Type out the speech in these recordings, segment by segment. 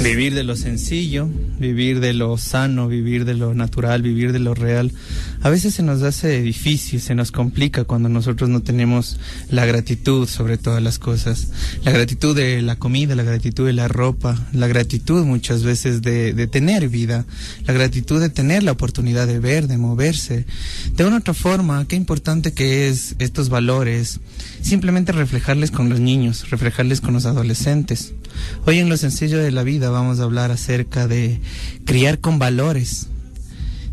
Vivir de lo sencillo, vivir de lo sano, vivir de lo natural, vivir de lo real. A veces se nos hace difícil, se nos complica cuando nosotros no tenemos la gratitud sobre todas las cosas. La gratitud de la comida, la gratitud de la ropa, la gratitud muchas veces de tener vida, la gratitud de tener la oportunidad de ver, de moverse. De una otra forma, qué importante que es estos valores, simplemente reflejarles con los niños, reflejarles con los adolescentes. Hoy en Lo Sencillo de la Vida vamos a hablar acerca de criar con valores,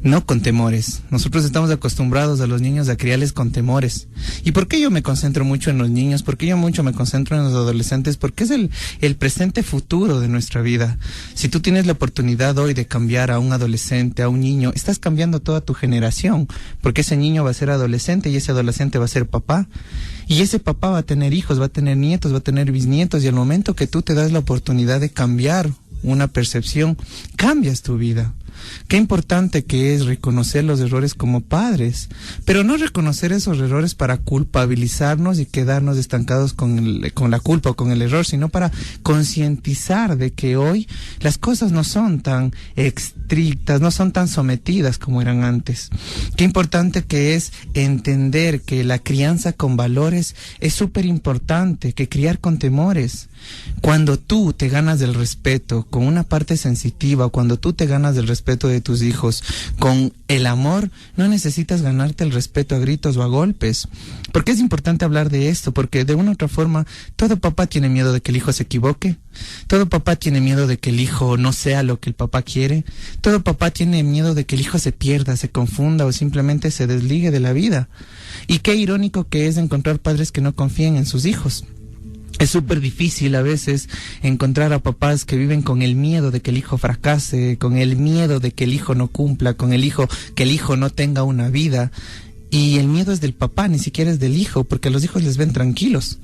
no con temores. Nosotros estamos acostumbrados a los niños a criarles con temores. ¿Y por qué yo me concentro mucho en los niños? ¿Por qué yo mucho me concentro en los adolescentes? Porque es el presente futuro de nuestra vida. Si tú tienes la oportunidad hoy de cambiar a un adolescente, a un niño, estás cambiando toda tu generación, porque ese niño va a ser adolescente y ese adolescente va a ser papá. Y ese papá va a tener hijos, va a tener nietos, va a tener bisnietos, y al momento que tú te das la oportunidad de cambiar una percepción, cambias tu vida. Qué importante que es reconocer los errores como padres, pero no reconocer esos errores para culpabilizarnos y quedarnos estancados con la culpa o con el error, sino para concientizar de que hoy las cosas no son tan estrictas, no son tan sometidas como eran antes. Qué importante que es entender que la crianza con valores es súper importante, que criar con temores. Cuando tú te ganas del respeto con una parte sensitiva, cuando tú te ganas del respeto de tus hijos con el amor, no necesitas ganarte el respeto a gritos o a golpes. ¿Por qué es importante hablar de esto? Porque de una u otra forma, todo papá tiene miedo de que el hijo se equivoque, todo papá tiene miedo de que el hijo no sea lo que el papá quiere, todo papá tiene miedo de que el hijo se pierda, se confunda o simplemente se desligue de la vida. Y qué irónico que es encontrar padres que no confíen en sus hijos. Es súper difícil a veces encontrar a papás que viven con el miedo de que el hijo fracase, con el miedo de que el hijo no cumpla, que el hijo no tenga una vida. Y el miedo es del papá, ni siquiera es del hijo, porque a los hijos les ven tranquilos.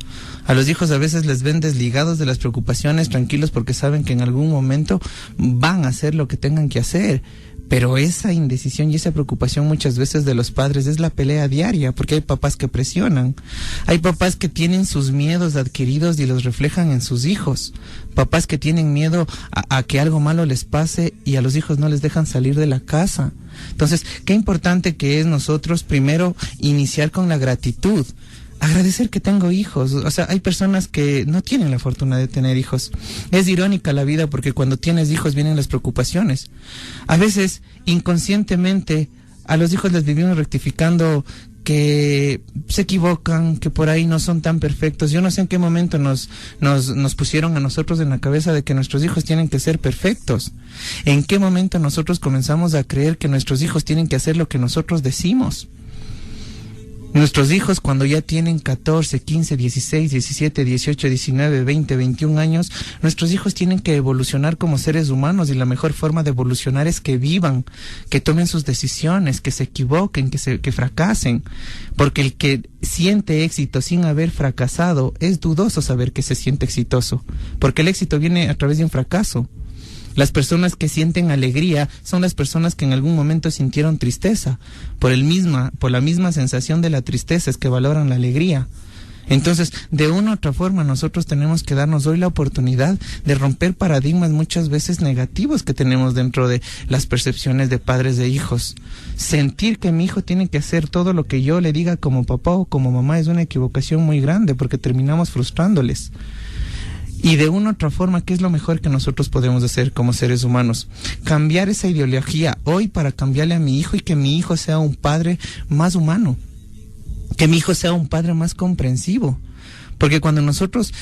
A los hijos a veces les ven desligados de las preocupaciones, tranquilos, porque saben que en algún momento van a hacer lo que tengan que hacer. Pero esa indecisión y esa preocupación muchas veces de los padres es la pelea diaria, porque hay papás que presionan. Hay papás que tienen sus miedos adquiridos y los reflejan en sus hijos. Papás que tienen miedo a que algo malo les pase y a los hijos no les dejan salir de la casa. Entonces, qué importante que es nosotros primero iniciar con la gratitud. Agradecer que tengo hijos. O sea, hay personas que no tienen la fortuna de tener hijos. Es irónica la vida porque cuando tienes hijos vienen las preocupaciones. A veces, inconscientemente, a los hijos les vivimos rectificando que se equivocan, que por ahí no son tan perfectos. Yo no sé en qué momento nos pusieron a nosotros en la cabeza de que nuestros hijos tienen que ser perfectos. ¿En qué momento nosotros comenzamos a creer que nuestros hijos tienen que hacer lo que nosotros decimos? Nuestros hijos cuando ya tienen 14, 15, 16, 17, 18, 19, 20, 21 años, nuestros hijos tienen que evolucionar como seres humanos y la mejor forma de evolucionar es que vivan, que tomen sus decisiones, que se equivoquen, que fracasen. Porque el que siente éxito sin haber fracasado es dudoso saber que se siente exitoso, porque el éxito viene a través de un fracaso. Las personas que sienten alegría son las personas que en algún momento sintieron tristeza. Por la misma sensación de la tristeza es que valoran la alegría. Entonces, de una u otra forma, nosotros tenemos que darnos hoy la oportunidad de romper paradigmas muchas veces negativos que tenemos dentro de las percepciones de padres de hijos. Sentir que mi hijo tiene que hacer todo lo que yo le diga como papá o como mamá es una equivocación muy grande porque terminamos frustrándoles. Y de una u otra forma, ¿qué es lo mejor que nosotros podemos hacer como seres humanos? Cambiar esa ideología hoy para cambiarle a mi hijo y que mi hijo sea un padre más humano. Que mi hijo sea un padre más comprensivo. Porque cuando nosotros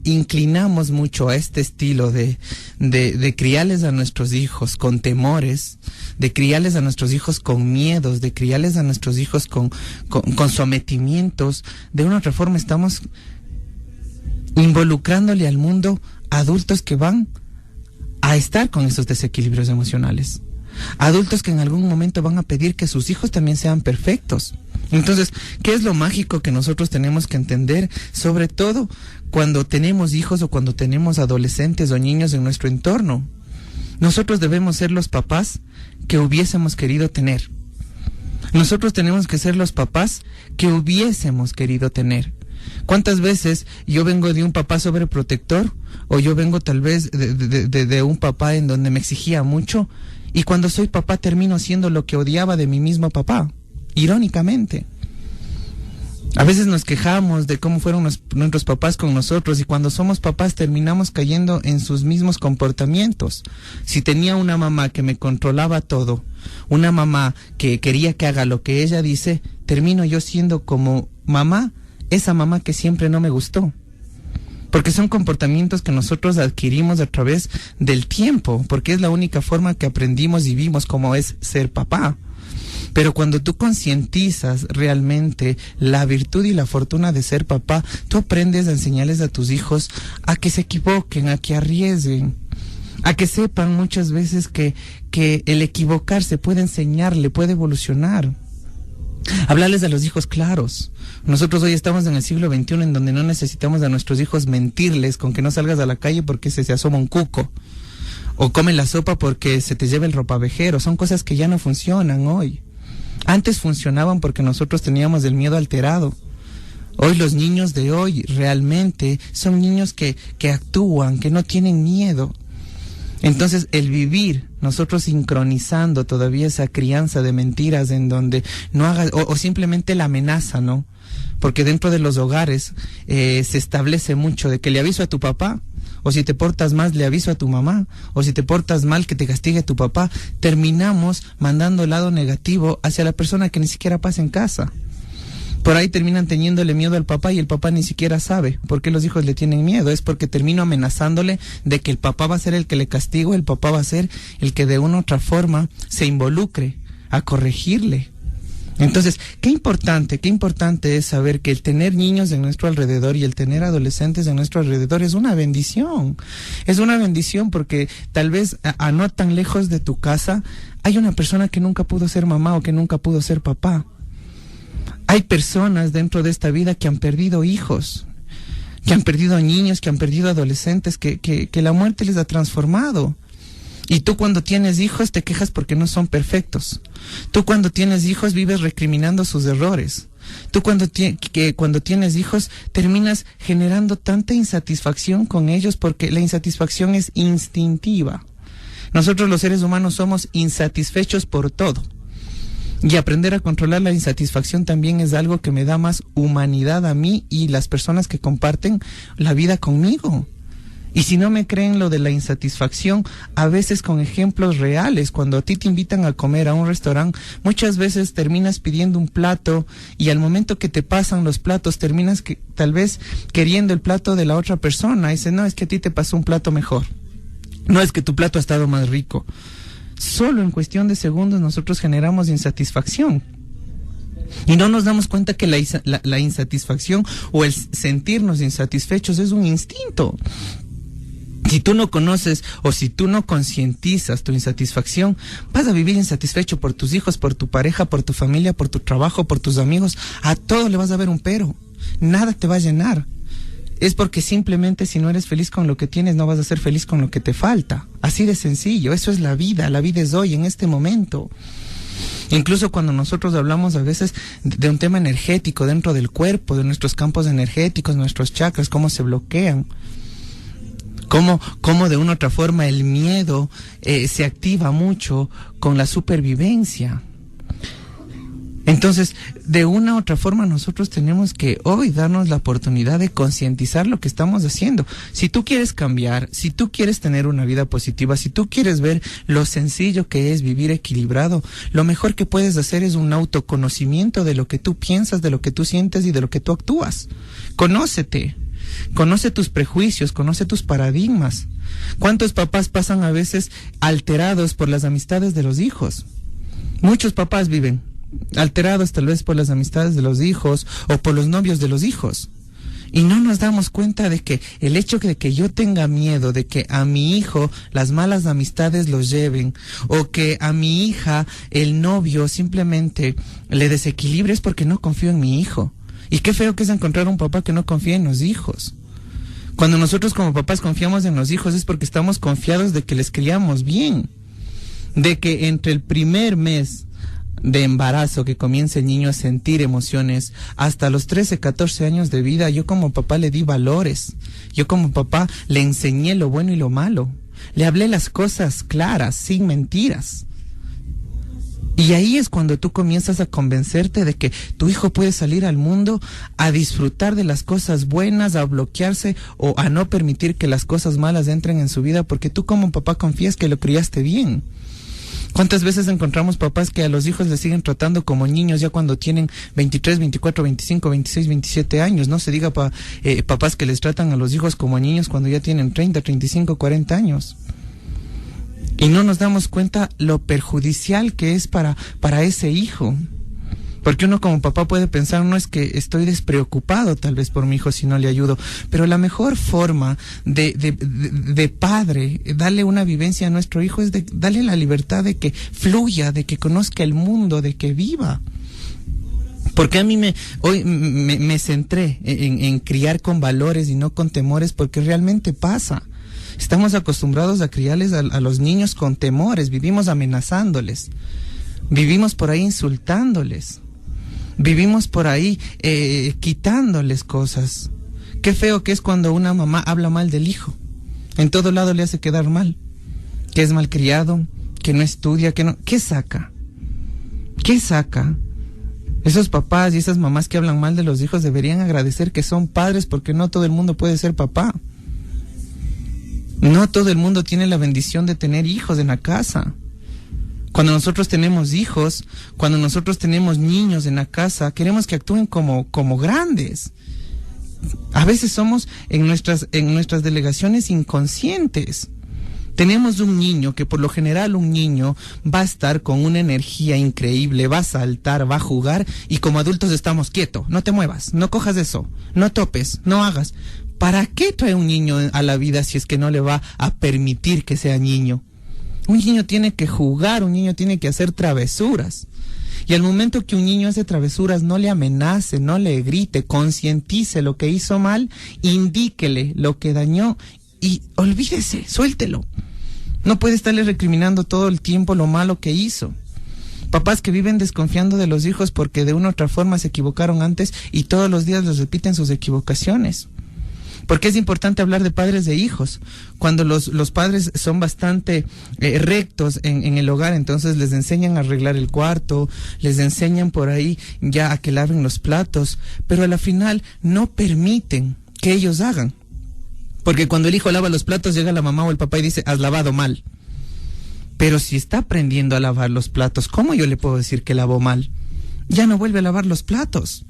inclinamos mucho a este estilo de criarles a nuestros hijos con temores, de criarles a nuestros hijos con miedos, de criarles a nuestros hijos con sometimientos, de una u otra forma estamos involucrándole al mundo adultos que van a estar con esos desequilibrios emocionales. Adultos que en algún momento van a pedir que sus hijos también sean perfectos. Entonces, ¿qué es lo mágico que nosotros tenemos que entender? Sobre todo cuando tenemos hijos o cuando tenemos adolescentes o niños en nuestro entorno. Nosotros debemos ser los papás que hubiésemos querido tener. Nosotros tenemos que ser los papás que hubiésemos querido tener. ¿Cuántas veces yo vengo de un papá sobreprotector o yo vengo tal vez de un papá en donde me exigía mucho y cuando soy papá termino siendo lo que odiaba de mi mismo papá? Irónicamente. A veces nos quejamos de cómo fueron nuestros papás con nosotros y cuando somos papás terminamos cayendo en sus mismos comportamientos. Si tenía una mamá que me controlaba todo, una mamá que quería que haga lo que ella dice, termino yo siendo como mamá, esa mamá que siempre no me gustó. Porque son comportamientos que nosotros adquirimos a través del tiempo, porque es la única forma que aprendimos y vimos cómo es ser papá. Pero cuando tú concientizas realmente la virtud y la fortuna de ser papá, tú aprendes a enseñarles a tus hijos a que se equivoquen, a que arriesguen, a que sepan muchas veces que el equivocarse puede enseñarle, puede evolucionar. Hablarles a los hijos claros. Nosotros hoy estamos en el siglo XXI en donde no necesitamos a nuestros hijos mentirles con que no salgas a la calle porque se asoma un cuco. O come la sopa porque se te lleva el ropavejero. Son cosas que ya no funcionan hoy. Antes funcionaban porque nosotros teníamos el miedo alterado. Hoy los niños de hoy realmente son niños que actúan, que no tienen miedo. Entonces el vivir, nosotros sincronizando todavía esa crianza de mentiras en donde no hagas, o simplemente la amenaza, ¿no? Porque dentro de los hogares se establece mucho de que le aviso a tu papá, o si te portas mal le aviso a tu mamá, o si te portas mal que te castigue tu papá. Terminamos mandando el lado negativo hacia la persona que ni siquiera pasa en casa. Por ahí terminan teniéndole miedo al papá y el papá ni siquiera sabe por qué los hijos le tienen miedo. Es porque termino amenazándole de que el papá va a ser el que le castigo, el papá va a ser el que de una u otra forma se involucre a corregirle. Entonces, qué importante es saber que el tener niños en nuestro alrededor y el tener adolescentes en nuestro alrededor es una bendición. Es una bendición porque tal vez a no tan lejos de tu casa hay una persona que nunca pudo ser mamá o que nunca pudo ser papá. Hay personas dentro de esta vida que han perdido hijos, que han perdido niños, que han perdido adolescentes, que la muerte les ha transformado. Y tú cuando tienes hijos te quejas porque no son perfectos. Tú cuando tienes hijos vives recriminando sus errores. Tú cuando tienes hijos terminas generando tanta insatisfacción con ellos porque la insatisfacción es instintiva. Nosotros los seres humanos somos insatisfechos por todo. Y aprender a controlar la insatisfacción también es algo que me da más humanidad a mí y las personas que comparten la vida conmigo. Y si no me creen lo de la insatisfacción, a veces con ejemplos reales, cuando a ti te invitan a comer a un restaurante, muchas veces terminas pidiendo un plato y al momento que te pasan los platos, terminas tal vez queriendo el plato de la otra persona. Y dices, no, es que a ti te pasó un plato mejor. No, es que tu plato ha estado más rico. Solo en cuestión de segundos nosotros generamos insatisfacción. Y no nos damos cuenta que la insatisfacción o el sentirnos insatisfechos es un instinto. Si tú no conoces o si tú no concientizas tu insatisfacción, vas a vivir insatisfecho por tus hijos, por tu pareja, por tu familia, por tu trabajo, por tus amigos. A todo le vas a ver un pero. Nada te va a llenar. Es porque simplemente si no eres feliz con lo que tienes, no vas a ser feliz con lo que te falta. Así de sencillo. Eso es la vida es hoy, en este momento. Incluso cuando nosotros hablamos a veces de un tema energético dentro del cuerpo, de nuestros campos energéticos, nuestros chakras, cómo se bloquean. Cómo de una u otra forma el miedo se activa mucho con la supervivencia. Entonces, de una u otra forma nosotros tenemos que hoy darnos la oportunidad de concientizar lo que estamos haciendo. Si tú quieres cambiar, si tú quieres tener una vida positiva, si tú quieres ver lo sencillo que es vivir equilibrado, lo mejor que puedes hacer es un autoconocimiento de lo que tú piensas, de lo que tú sientes y de lo que tú actúas. Conócete. Conoce tus prejuicios, conoce tus paradigmas. ¿Cuántos papás pasan a veces alterados por las amistades de los hijos? Muchos papás viven alterados tal vez por las amistades de los hijos o por los novios de los hijos. Y no nos damos cuenta de que el hecho de que yo tenga miedo de que a mi hijo las malas amistades los lleven o que a mi hija el novio simplemente le desequilibre es porque no confío en mi hijo. Y qué feo que es encontrar un papá que no confía en los hijos. Cuando nosotros como papás confiamos en los hijos es porque estamos confiados de que les criamos bien. De que entre el primer mes de embarazo, que comienza el niño a sentir emociones, hasta los 13, 14 años de vida, yo como papá le di valores. Yo como papá le enseñé lo bueno y lo malo. Le hablé las cosas claras, sin mentiras. Y ahí es cuando tú comienzas a convencerte de que tu hijo puede salir al mundo a disfrutar de las cosas buenas, a bloquearse o a no permitir que las cosas malas entren en su vida, porque tú como papá confías que lo criaste bien. ¿Cuántas veces encontramos papás que a los hijos les siguen tratando como niños ya cuando tienen 23, 24, 25, 26, 27 años? No se diga papás que les tratan a los hijos como niños cuando ya tienen 30, 35, 40 años. Y no nos damos cuenta lo perjudicial que es para ese hijo. Porque uno como papá puede pensar, no es que estoy despreocupado tal vez por mi hijo si no le ayudo, pero la mejor forma de padre, darle una vivencia a nuestro hijo es de darle la libertad de que fluya, de que conozca el mundo, de que viva. Porque a mí hoy me centré en criar con valores y no con temores, porque realmente pasa. Estamos acostumbrados a criarles a los niños con temores, vivimos amenazándoles, vivimos por ahí insultándoles. Vivimos por ahí quitándoles cosas. Qué feo que es cuando una mamá habla mal del hijo. En todo lado le hace quedar mal. Que es malcriado, que no estudia, que no... ¿Qué saca? ¿Qué saca? Esos papás y esas mamás que hablan mal de los hijos deberían agradecer que son padres, porque no todo el mundo puede ser papá. No todo el mundo tiene la bendición de tener hijos en la casa. Cuando nosotros tenemos hijos, cuando nosotros tenemos niños en la casa, queremos que actúen como grandes. A veces somos en nuestras delegaciones inconscientes. Tenemos un niño que por lo general un niño va a estar con una energía increíble, va a saltar, va a jugar, y como adultos estamos quietos, no te muevas, no cojas eso, no topes, no hagas. ¿Para qué trae un niño a la vida si es que no le va a permitir que sea niño? Un niño tiene que jugar, un niño tiene que hacer travesuras. Y al momento que un niño hace travesuras, no le amenace, no le grite, concientice lo que hizo mal, indíquele lo que dañó y olvídese, suéltelo. No puede estarle recriminando todo el tiempo lo malo que hizo. Papás que viven desconfiando de los hijos porque de una u otra forma se equivocaron antes y todos los días les repiten sus equivocaciones. Porque es importante hablar de padres de hijos. Cuando los padres son bastante rectos en el hogar, entonces les enseñan a arreglar el cuarto, les enseñan por ahí ya a que laven los platos, pero a la final no permiten que ellos hagan. Porque cuando el hijo lava los platos, llega la mamá o el papá y dice, has lavado mal. Pero si está aprendiendo a lavar los platos, ¿cómo yo le puedo decir que lavó mal? Ya no vuelve a lavar los platos.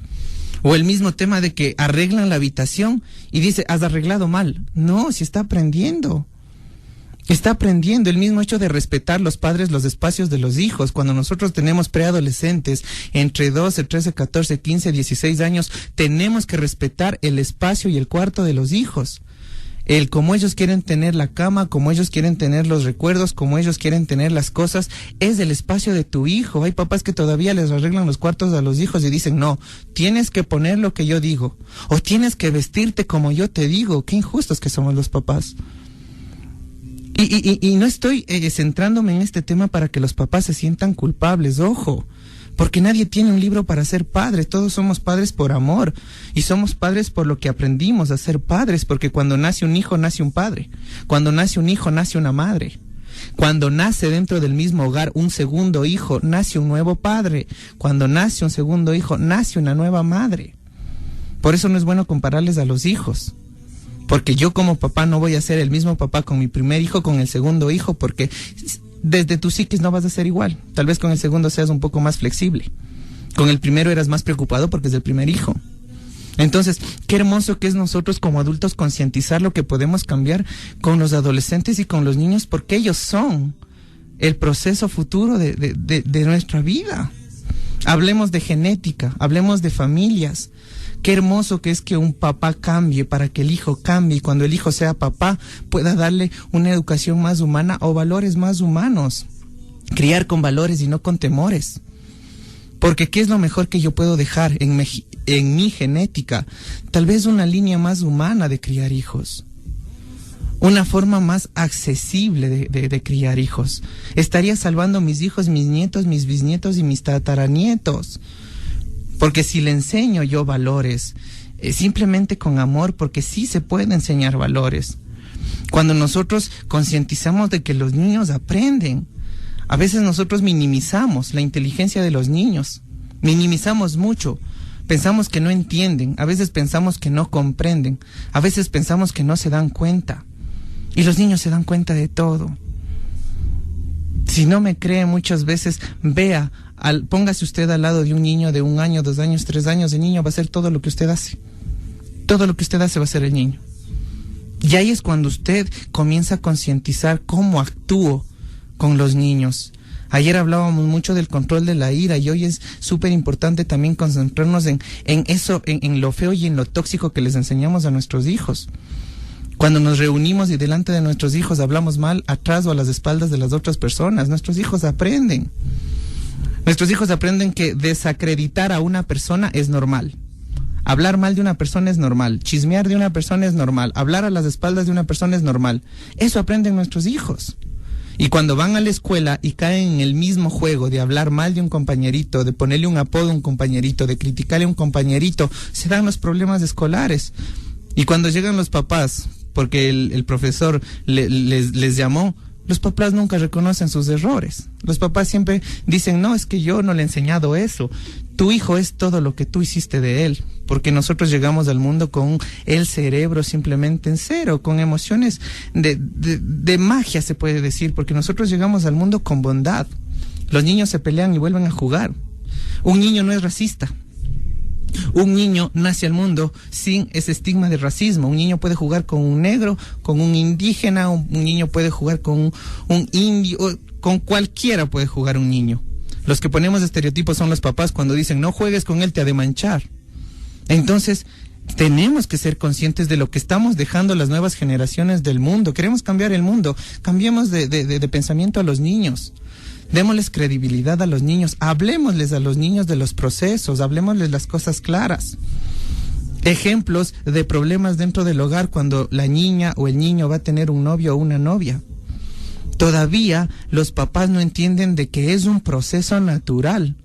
O el mismo tema de que arreglan la habitación y dice, has arreglado mal. No, si está aprendiendo. Está aprendiendo. El mismo hecho de respetar los padres los espacios de los hijos. Cuando nosotros tenemos preadolescentes entre 12, 13, 14, 15, 16 años, tenemos que respetar el espacio y el cuarto de los hijos. El cómo ellos quieren tener la cama, cómo ellos quieren tener los recuerdos, cómo ellos quieren tener las cosas, es el espacio de tu hijo. Hay papás que todavía les arreglan los cuartos a los hijos y dicen, no, tienes que poner lo que yo digo, o tienes que vestirte como yo te digo. Qué injustos que somos los papás. Y no estoy centrándome en este tema para que los papás se sientan culpables, ojo. Porque nadie tiene un libro para ser padre, todos somos padres por amor y somos padres por lo que aprendimos a ser padres, porque cuando nace un hijo nace un padre, cuando nace un hijo nace una madre, cuando nace dentro del mismo hogar un segundo hijo nace un nuevo padre, cuando nace un segundo hijo nace una nueva madre. Por eso no es bueno compararles a los hijos, porque yo como papá no voy a ser el mismo papá con mi primer hijo, con el segundo hijo, porque desde tu psiquis no vas a ser igual. Tal vez con el segundo seas un poco más flexible. Con el primero eras más preocupado porque es el primer hijo. Entonces, qué hermoso que es nosotros como adultos concientizar lo que podemos cambiar con los adolescentes y con los niños, porque ellos son el proceso futuro de nuestra vida. Hablemos de genética, hablemos de familias. Qué hermoso que es que un papá cambie para que el hijo cambie, y cuando el hijo sea papá pueda darle una educación más humana o valores más humanos. Criar con valores y no con temores. Porque ¿qué es lo mejor que yo puedo dejar en mi genética? Tal vez una línea más humana de criar hijos. una forma más accesible de criar hijos. Estaría salvando mis hijos, mis nietos, mis bisnietos y mis tataranietos. Porque si le enseño yo valores, simplemente con amor, porque sí se puede enseñar valores. Cuando nosotros concientizamos de que los niños aprenden, a veces nosotros minimizamos la inteligencia de los niños, minimizamos mucho. Pensamos que no entienden, a veces pensamos que no comprenden, a veces pensamos que no se dan cuenta. Y los niños se dan cuenta de todo. Si no me cree, muchas veces póngase usted al lado de un niño de 1 año, 2 años, 3 años. El niño va a hacer todo lo que usted hace. Todo lo que usted hace va a hacer el niño. Y ahí es cuando usted comienza a concientizar cómo actúo con los niños. Ayer hablábamos mucho del control de la ira y hoy es súper importante también concentrarnos en eso, en lo feo y en lo tóxico que les enseñamos a nuestros hijos. Cuando nos reunimos y delante de nuestros hijos hablamos mal atrás o a las espaldas de las otras personas, nuestros hijos aprenden. Nuestros hijos aprenden que desacreditar a una persona es normal. Hablar mal de una persona es normal. Chismear de una persona es normal. Hablar a las espaldas de una persona es normal. Eso aprenden nuestros hijos. Y cuando van a la escuela y caen en el mismo juego de hablar mal de un compañerito, de ponerle un apodo a un compañerito, de criticarle a un compañerito, se dan los problemas escolares. Y cuando llegan los papás, porque el profesor les llamó, los papás nunca reconocen sus errores. Los papás siempre dicen, no, es que yo no le he enseñado eso. Tu hijo es todo lo que tú hiciste de él, porque nosotros llegamos al mundo con el cerebro simplemente en cero, con emociones de magia, se puede decir, porque nosotros llegamos al mundo con bondad. Los niños se pelean y vuelven a jugar. Un niño no es racista. Un niño nace al mundo sin ese estigma de racismo. Un niño puede jugar con un negro, con un indígena, un niño puede jugar con un indio, con cualquiera puede jugar un niño. Los que ponemos estereotipos son los papás cuando dicen no juegues con él, te ha de manchar. Entonces tenemos que ser conscientes de lo que estamos dejando las nuevas generaciones del mundo. Queremos cambiar el mundo, cambiemos de pensamiento a los niños. Démosles credibilidad a los niños, hablemosles a los niños de los procesos, hablemosles las cosas claras. Ejemplos de problemas dentro del hogar cuando la niña o el niño va a tener un novio o una novia. Todavía los papás no entienden de que es un proceso natural.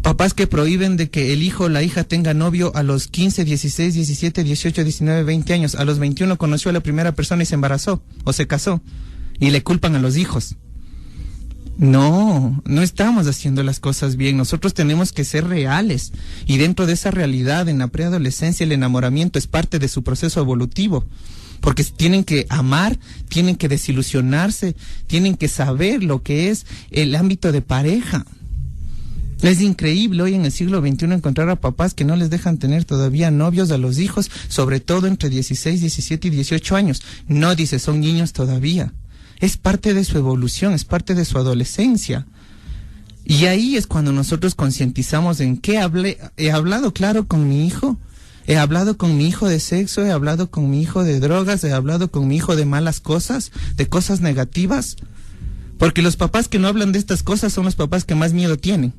Papás que prohíben de que el hijo o la hija tenga novio a los 15, 16, 17, 18, 19, 20 años. A los 21 conoció a la primera persona y se embarazó o se casó. Y le culpan a los hijos. No estamos haciendo las cosas bien. Nosotros tenemos que ser reales. Y dentro de esa realidad, en la preadolescencia, el enamoramiento es parte de su proceso evolutivo. Porque tienen que amar, tienen que desilusionarse, tienen que saber lo que es el ámbito de pareja. Es increíble hoy en el siglo XXI encontrar a papás que no les dejan tener todavía novios a los hijos, sobre todo entre 16, 17 y 18 años. No, dice, son niños todavía. Es parte de su evolución, es parte de su adolescencia. Y ahí es cuando nosotros concientizamos en qué he hablado claro con mi hijo, he hablado con mi hijo de sexo, he hablado con mi hijo de drogas, he hablado con mi hijo de malas cosas, de cosas negativas. Porque los papás que no hablan de estas cosas son los papás que más miedo tienen.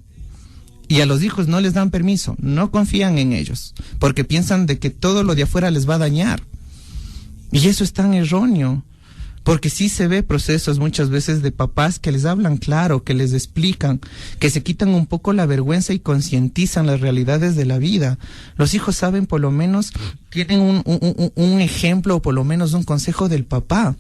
Y a los hijos no les dan permiso, no confían en ellos, porque piensan de que todo lo de afuera les va a dañar. Y eso es tan erróneo. Porque sí se ve procesos muchas veces de papás que les hablan claro, que les explican, que se quitan un poco la vergüenza y concientizan las realidades de la vida. Los hijos saben, por lo menos, tienen un ejemplo o por lo menos un consejo del papá.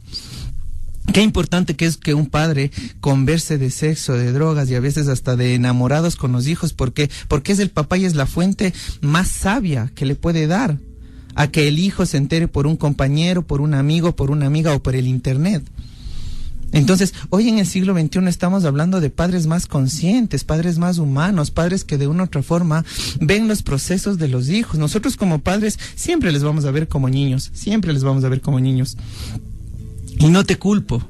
Qué importante que es que un padre converse de sexo, de drogas y a veces hasta de enamorados con los hijos. ¿Por qué? Porque es el papá y es la fuente más sabia que le puede dar a que el hijo se entere por un compañero, por un amigo, por una amiga o por el internet. Entonces, hoy en el siglo XXI estamos hablando de padres más conscientes, padres más humanos, padres que de una u otra forma ven los procesos de los hijos. Nosotros como padres siempre les vamos a ver como niños, siempre les vamos a ver como niños. Y no te culpo.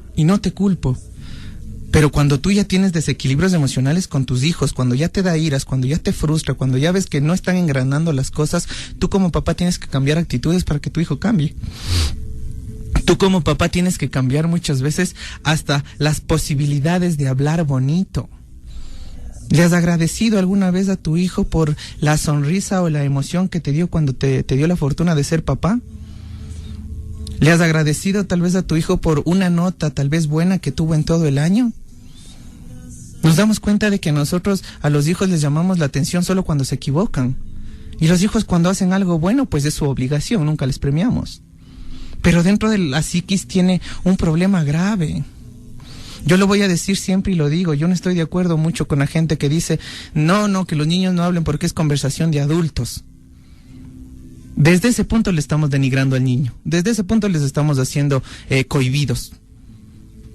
Pero cuando tú ya tienes desequilibrios emocionales con tus hijos, cuando ya te da iras, cuando ya te frustra, cuando ya ves que no están engranando las cosas, tú como papá tienes que cambiar actitudes para que tu hijo cambie. Tú como papá tienes que cambiar muchas veces hasta las posibilidades de hablar bonito. ¿Le has agradecido alguna vez a tu hijo por la sonrisa o la emoción que te dio cuando te dio la fortuna de ser papá? ¿Le has agradecido tal vez a tu hijo por una nota tal vez buena que tuvo en todo el año? Nos damos cuenta de que nosotros a los hijos les llamamos la atención solo cuando se equivocan. Y los hijos cuando hacen algo bueno, pues es su obligación, nunca les premiamos. Pero dentro de la psiquis tiene un problema grave. Yo lo voy a decir siempre y lo digo, yo no estoy de acuerdo mucho con la gente que dice, no, que los niños no hablen porque es conversación de adultos. Desde ese punto le estamos denigrando al niño, desde ese punto les estamos haciendo cohibidos.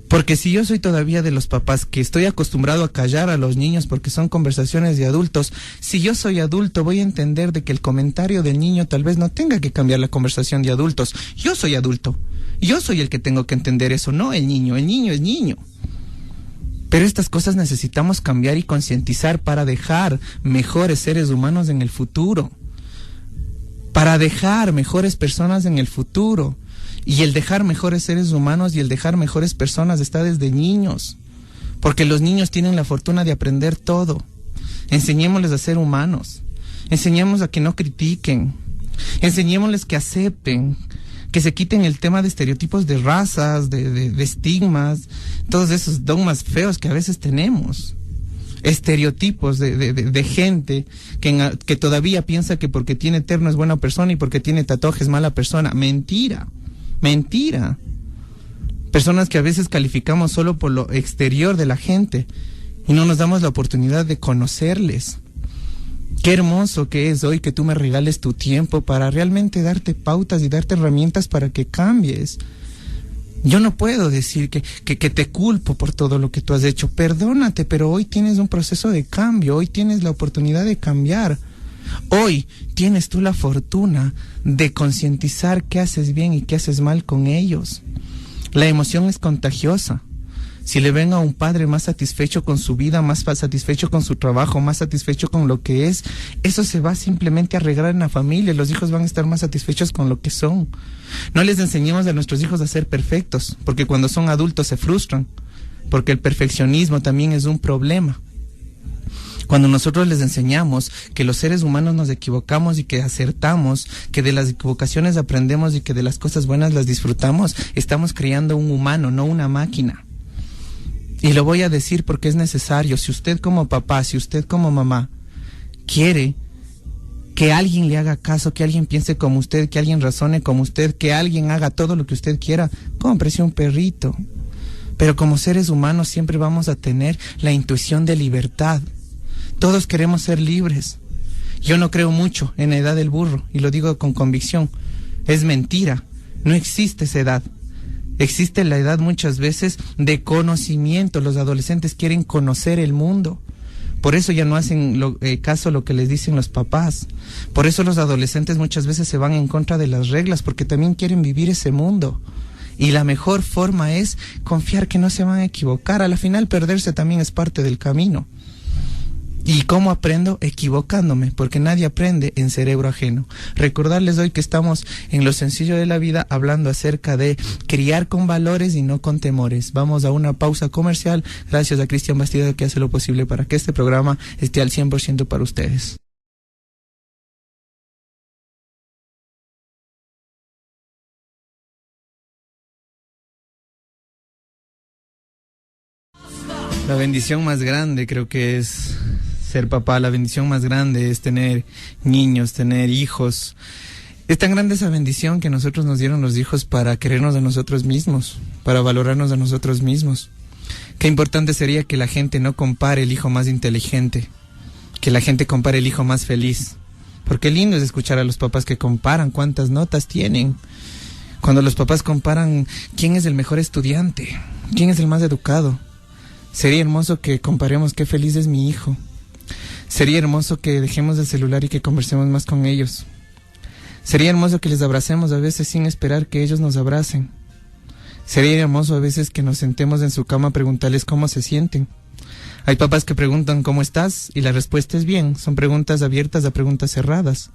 Porque si yo soy todavía de los papás que estoy acostumbrado a callar a los niños porque son conversaciones de adultos, si yo soy adulto voy a entender de que el comentario del niño tal vez no tenga que cambiar la conversación de adultos. Yo soy adulto, yo soy el que tengo que entender eso, no el niño es niño. Pero estas cosas necesitamos cambiar y concientizar para dejar mejores seres humanos en el futuro, para dejar mejores personas en el futuro. Y el dejar mejores seres humanos y el dejar mejores personas está desde niños, porque los niños tienen la fortuna de aprender todo. Enseñémosles a ser humanos, enseñemos a que no critiquen, enseñémosles que acepten, que se quiten el tema de estereotipos de razas, de estigmas, todos esos dogmas feos que a veces tenemos. Estereotipos de gente que todavía piensa que porque tiene terno es buena persona y porque tiene tatuaje es mala persona. Mentira. Personas que a veces calificamos solo por lo exterior de la gente y no nos damos la oportunidad de conocerles. Qué hermoso que es hoy que tú me regales tu tiempo para realmente darte pautas y darte herramientas para que cambies. Yo no puedo decir que te culpo por todo lo que tú has hecho. Perdónate, pero hoy tienes un proceso de cambio, hoy tienes la oportunidad de cambiar. Hoy tienes tú la fortuna de concientizar qué haces bien y qué haces mal con ellos. La emoción es contagiosa. Si le ven a un padre más satisfecho con su vida, más satisfecho con su trabajo, más satisfecho con lo que es, eso se va simplemente a arreglar en la familia. Los hijos van a estar más satisfechos con lo que son. No les enseñemos a nuestros hijos a ser perfectos, porque cuando son adultos se frustran, porque el perfeccionismo también es un problema. Cuando nosotros les enseñamos que los seres humanos nos equivocamos y que acertamos, que de las equivocaciones aprendemos y que de las cosas buenas las disfrutamos, estamos creando un humano, no una máquina. Y lo voy a decir porque es necesario. Si usted como papá, si usted como mamá quiere que alguien le haga caso, que alguien piense como usted, que alguien razone como usted, que alguien haga todo lo que usted quiera, cómprese un perrito. Pero como seres humanos siempre vamos a tener la intuición de libertad. Todos queremos ser libres. Yo no creo mucho en la edad del burro, y lo digo con convicción. Es mentira. No existe esa edad. Existe la edad muchas veces de conocimiento. Los adolescentes quieren conocer el mundo. Por eso ya no hacen caso a lo que les dicen los papás. Por eso los adolescentes muchas veces se van en contra de las reglas, porque también quieren vivir ese mundo. Y la mejor forma es confiar que no se van a equivocar. A la final perderse también es parte del camino. ¿Y cómo aprendo? Equivocándome, porque nadie aprende en cerebro ajeno. Recordarles hoy que estamos en lo sencillo de la vida hablando acerca de criar con valores y no con temores. Vamos a una pausa comercial. Gracias a Cristian Bastida que hace lo posible para que este programa esté al 100% para ustedes. La bendición más grande creo que es ser papá. La bendición más grande es tener niños, tener hijos. Es tan grande esa bendición que nosotros nos dieron los hijos para querernos a nosotros mismos, para valorarnos a nosotros mismos. Qué importante sería que la gente no compare el hijo más inteligente, que la gente compare el hijo más feliz. Porque lindo es escuchar a los papás que comparan cuántas notas tienen. Cuando los papás comparan quién es el mejor estudiante, quién es el más educado. Sería hermoso que comparemos qué feliz es mi hijo. Sería hermoso que dejemos el celular y que conversemos más con ellos. Sería hermoso que les abracemos a veces sin esperar que ellos nos abracen. Sería hermoso a veces que nos sentemos en su cama a preguntarles cómo se sienten. Hay papás que preguntan ¿cómo estás? Y la respuesta es bien. Son preguntas abiertas a preguntas cerradas.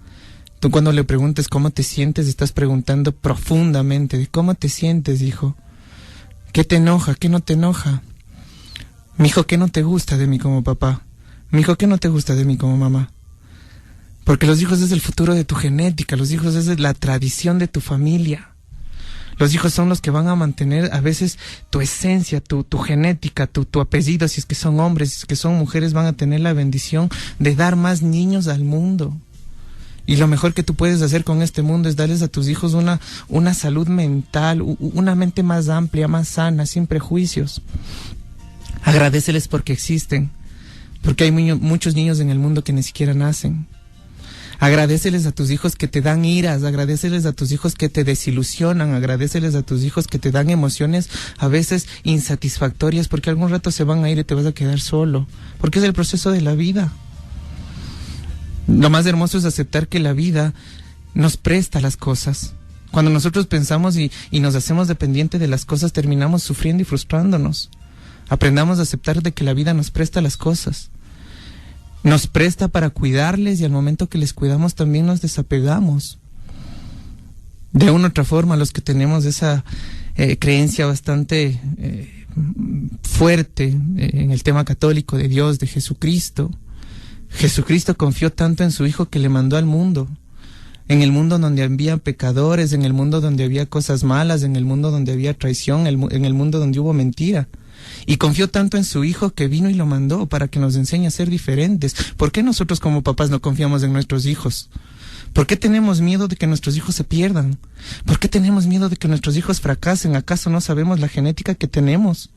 Tú cuando le preguntes cómo te sientes, estás preguntando profundamente de cómo te sientes, hijo. ¿Qué te enoja? ¿Qué no te enoja? Mijo, ¿qué no te gusta de mí como papá? Mijo, ¿qué no te gusta de mí como mamá? Porque los hijos es el futuro de tu genética, los hijos es la tradición de tu familia. Los hijos son los que van a mantener a veces tu esencia, tu genética, tu apellido. Si es que son hombres, si es que son mujeres, van a tener la bendición de dar más niños al mundo. Y lo mejor que tú puedes hacer con este mundo es darles a tus hijos una salud mental, una mente más amplia, más sana, sin prejuicios. Agradéceles porque existen, porque hay muchos niños en el mundo que ni siquiera nacen. Agradéceles a tus hijos que te dan iras, agradéceles a tus hijos que te desilusionan, agradéceles a tus hijos que te dan emociones a veces insatisfactorias, porque algún rato se van a ir y te vas a quedar solo, porque es el proceso de la vida. Lo más hermoso es aceptar que la vida nos presta las cosas. Cuando nosotros pensamos y nos hacemos dependientes de las cosas, terminamos sufriendo y frustrándonos. Aprendamos a aceptar de que la vida nos presta las cosas. Nos presta para cuidarles y al momento que les cuidamos también nos desapegamos. De una u otra forma, los que tenemos esa creencia bastante fuerte en el tema católico de Dios, de Jesucristo, Jesucristo confió tanto en su Hijo que le mandó al mundo. En el mundo donde había pecadores, en el mundo donde había cosas malas, en el mundo donde había traición, en el mundo donde hubo mentira. Y confió tanto en su Hijo que vino y lo mandó para que nos enseñe a ser diferentes. ¿Por qué nosotros como papás no confiamos en nuestros hijos? ¿Por qué tenemos miedo de que nuestros hijos se pierdan? ¿Por qué tenemos miedo de que nuestros hijos fracasen? ¿Acaso no sabemos la genética que tenemos?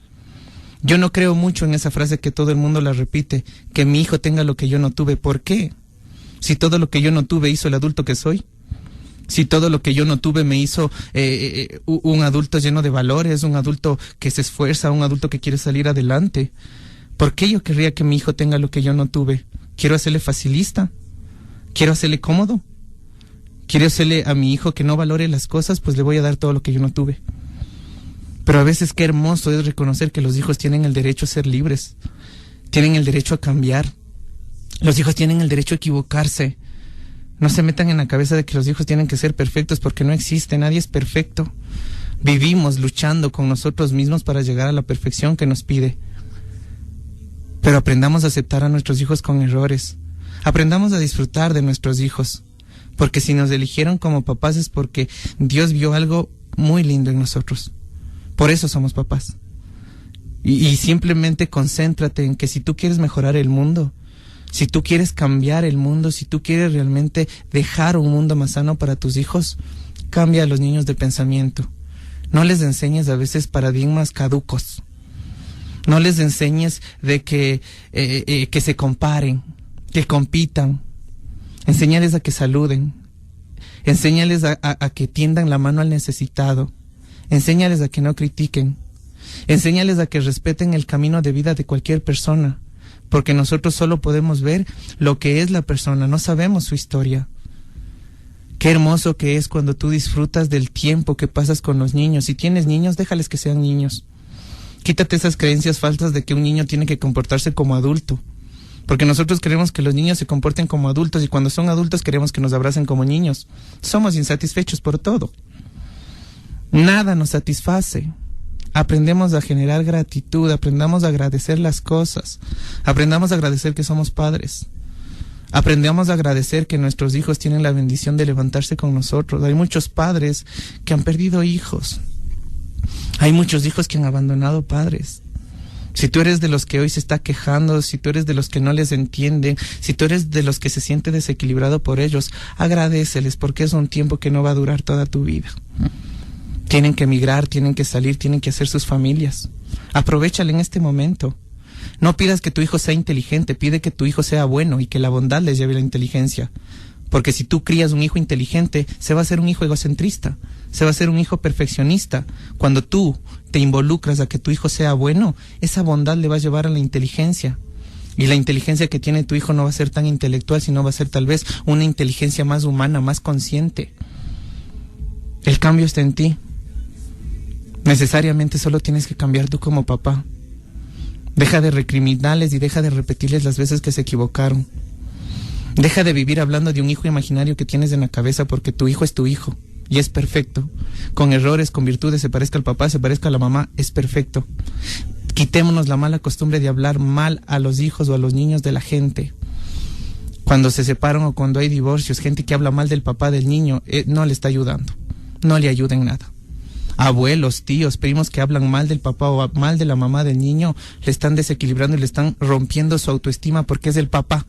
Yo no creo mucho en esa frase que todo el mundo la repite, que mi hijo tenga lo que yo no tuve. ¿Por qué? Si todo lo que yo no tuve hizo el adulto que soy. Si todo lo que yo no tuve me hizo un adulto lleno de valores, un adulto que se esfuerza, un adulto que quiere salir adelante. ¿Por qué yo querría que mi hijo tenga lo que yo no tuve? ¿Quiero hacerle facilista? ¿Quiero hacerle cómodo? ¿Quiero hacerle a mi hijo que no valore las cosas? Pues le voy a dar todo lo que yo no tuve. Pero a veces qué hermoso es reconocer que los hijos tienen el derecho a ser libres, tienen el derecho a cambiar, los hijos tienen el derecho a equivocarse. No se metan en la cabeza de que los hijos tienen que ser perfectos, porque no existe, nadie es perfecto. Vivimos luchando con nosotros mismos para llegar a la perfección que nos pide. Pero aprendamos a aceptar a nuestros hijos con errores, aprendamos a disfrutar de nuestros hijos, porque si nos eligieron como papás es porque Dios vio algo muy lindo en nosotros. Por eso somos papás. Y simplemente concéntrate en que si tú quieres mejorar el mundo, si tú quieres cambiar el mundo, si tú quieres realmente dejar un mundo más sano para tus hijos, cambia a los niños de pensamiento. No les enseñes a veces paradigmas caducos. No les enseñes de que se comparen, que compitan. Enséñales a que saluden. Enséñales a que tiendan la mano al necesitado. Enséñales a que no critiquen. Enséñales a que respeten el camino de vida de cualquier persona, porque nosotros solo podemos ver lo que es la persona, no sabemos su historia. Qué hermoso que es cuando tú disfrutas del tiempo que pasas con los niños. Si tienes niños, déjales que sean niños. Quítate esas creencias falsas de que un niño tiene que comportarse como adulto, porque nosotros queremos que los niños se comporten como adultos y cuando son adultos queremos que nos abracen como niños. Somos insatisfechos por todo. Nada nos satisface. Aprendemos a generar gratitud, aprendamos a agradecer las cosas, aprendamos a agradecer que somos padres, aprendamos a agradecer que nuestros hijos tienen la bendición de levantarse con nosotros. Hay muchos padres que han perdido hijos, hay muchos hijos que han abandonado padres. Si tú eres de los que hoy se está quejando, si tú eres de los que no les entienden, si tú eres de los que se siente desequilibrado por ellos, agradéceles porque es un tiempo que no va a durar toda tu vida. Tienen que emigrar, tienen que salir, tienen que hacer sus familias. Aprovéchale en este momento. No pidas que tu hijo sea inteligente, pide que tu hijo sea bueno y que la bondad les lleve la inteligencia. Porque si tú crías un hijo inteligente, se va a hacer un hijo egocentrista, se va a hacer un hijo perfeccionista. Cuando tú te involucras a que tu hijo sea bueno, esa bondad le va a llevar a la inteligencia. Y la inteligencia que tiene tu hijo no va a ser tan intelectual, sino va a ser tal vez una inteligencia más humana, más consciente. El cambio está en ti. Necesariamente solo tienes que cambiar tú como papá. Deja de recriminarles y deja de repetirles las veces que se equivocaron. Deja de vivir hablando de un hijo imaginario que tienes en la cabeza, porque tu hijo es tu hijo y es perfecto. Con errores, con virtudes, se parezca al papá, se parezca a la mamá, es perfecto. Quitémonos la mala costumbre de hablar mal a los hijos o a los niños de la gente. Cuando se separan o cuando hay divorcios, gente que habla mal del papá del niño, no le está ayudando. No le ayuda en nada. abuelos, tíos, primos que hablan mal del papá o mal de la mamá del niño, le están desequilibrando y le están rompiendo su autoestima porque es el papá.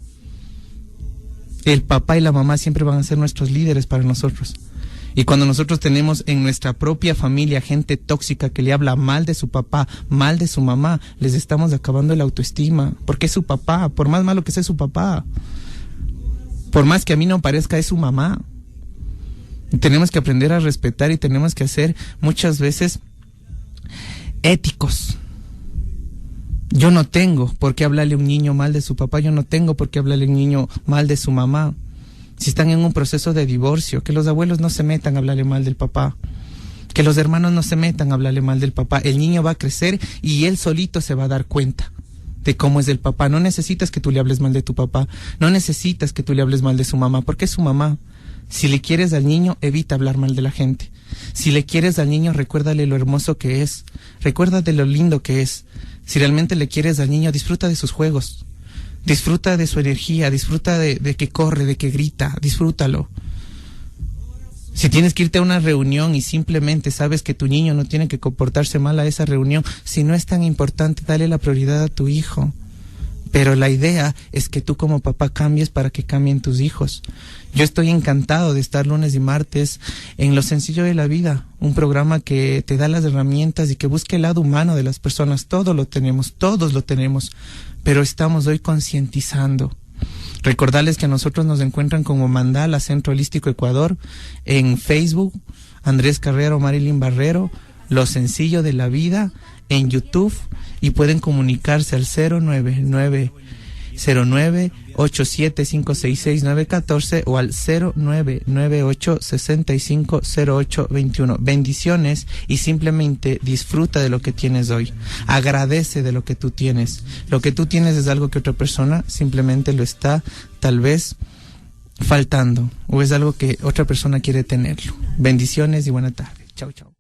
El papá y la mamá siempre van a ser nuestros líderes para nosotros. Y cuando nosotros tenemos en nuestra propia familia gente tóxica que le habla mal de su papá, mal de su mamá, les estamos acabando la autoestima, porque es su papá, por más malo que sea su papá, por más que a mí no parezca, es su mamá. Y tenemos que aprender a respetar y tenemos que ser muchas veces éticos. Yo no tengo por qué hablarle a un niño mal de su papá, yo no tengo por qué hablarle a un niño mal de su mamá. Si están en un proceso de divorcio, que los abuelos no se metan a hablarle mal del papá, que los hermanos no se metan a hablarle mal del papá. El niño va a crecer y él solito se va a dar cuenta de cómo es el papá. No necesitas que tú le hables mal de tu papá, no necesitas que tú le hables mal de su mamá, porque es su mamá. Si le quieres al niño, evita hablar mal de la gente. Si le quieres al niño, recuérdale lo hermoso que es, recuérdale lo lindo que es. Si realmente le quieres al niño, disfruta de sus juegos, disfruta de su energía, disfruta de que corre, de que grita, disfrútalo. Si tienes que irte a una reunión y simplemente sabes que tu niño no tiene que comportarse mal a esa reunión, si no es tan importante, dale la prioridad a tu hijo. Pero la idea es que tú como papá cambies para que cambien tus hijos. Yo estoy encantado de estar lunes y martes en Lo Sencillo de la Vida, un programa que te da las herramientas y que busca el lado humano de las personas. Todos lo tenemos, pero estamos hoy concientizando. Recordarles que a nosotros nos encuentran como Mandala Centro Holístico Ecuador en Facebook, Andrés Carrero, Marilyn Barrero, Lo Sencillo de la Vida en YouTube, y pueden comunicarse al 0990987566 o al 0998650821. Bendiciones y simplemente disfruta de lo que tienes hoy. Agradece de lo que tú tienes. Lo que tú tienes es algo que otra persona simplemente lo está tal vez faltando, o es algo que otra persona quiere tenerlo. Bendiciones y buena tarde. Chau, chau.